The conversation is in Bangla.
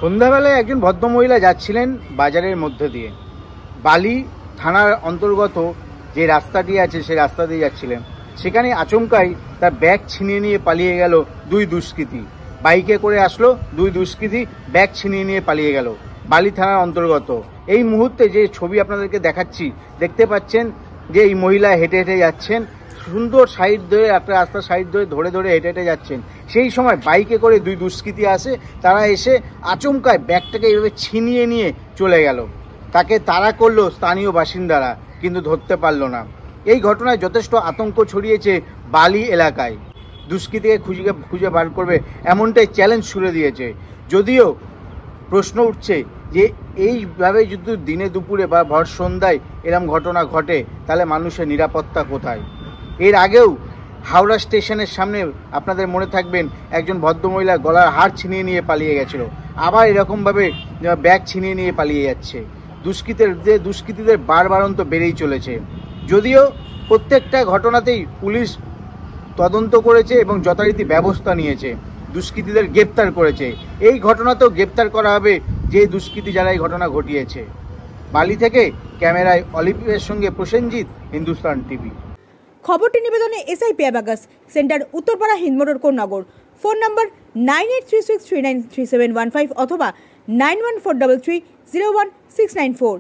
সন্ধ্যাবেলায় একজন ভদ্রমহিলা যাচ্ছিলেন বাজারের মধ্যে দিয়ে, বালি থানার অন্তর্গত যে রাস্তাটি আছে সেই রাস্তা দিয়ে যাচ্ছিলেন। সেখানে আচমকাই তার ব্যাগ ছিনিয়ে নিয়ে পালিয়ে গেল দুই দুষ্কৃতী। বাইকে করে আসলো দুই দুষ্কৃতী, ব্যাগ ছিনিয়ে নিয়ে পালিয়ে গেল বালি থানার অন্তর্গত। এই মুহূর্তে যে ছবি আপনাদেরকে দেখাচ্ছি, দেখতে পাচ্ছেন যে এই মহিলা হেঁটে হেঁটে যাচ্ছেন, সুন্দর সাইড ধরে একটা রাস্তার সাইড ধরে ধরে হেঁটে হেঁটে যাচ্ছেন। সেই সময় বাইকে করে দুই দুষ্কৃতী আসে, তারা এসে আচমকায় ব্যাগটাকে এইভাবে ছিনিয়ে নিয়ে চলে গেল। তাকে তাড়া করলো স্থানীয় বাসিন্দারা, কিন্তু ধরতে পারলো না। এই ঘটনায় যথেষ্ট আতঙ্ক ছড়িয়েছে বালি এলাকায়। দুষ্কৃতীকে খুঁজে বার করবে এমনটাই চ্যালেঞ্জ ছুড়ে দিয়েছে। যদিও প্রশ্ন উঠছে যে এইভাবে যদি দিনে দুপুরে বা ভর সন্ধ্যায় এরম ঘটনা ঘটে, তাহলে মানুষের নিরাপত্তা কোথায়? এর আগেও হাওড়া স্টেশনের সামনে আপনাদের মনে থাকবেন, একজন ভদ্রমহিলা গলার হার ছিনিয়ে নিয়ে পালিয়ে গেছিল। আবার এরকমভাবে ব্যাগ ছিনিয়ে নিয়ে পালিয়ে যাচ্ছে। দুষ্কৃতীদের বারবারন্ত বেড়েই চলেছে। যদিও প্রত্যেকটা ঘটনাতেই পুলিশ তদন্ত করেছে এবং যথারীতি ব্যবস্থা নিয়েছে, দুষ্কৃতীদের গ্রেপ্তার করেছে। এই ঘটনাতেও গ্রেপ্তার করা হবে যে দুষ্কৃতী যারা এই ঘটনা ঘটিয়েছে। বালি থেকে ক্যামেরায় অলিভের সঙ্গে প্রসেনজিৎ, হিন্দুস্তান টিভি। খবরটি নিবেদনে SI Peyabagas, centre Uttarpara, Hindmotor Konnagar. Phone number 9836393715 অথবা 9143301694।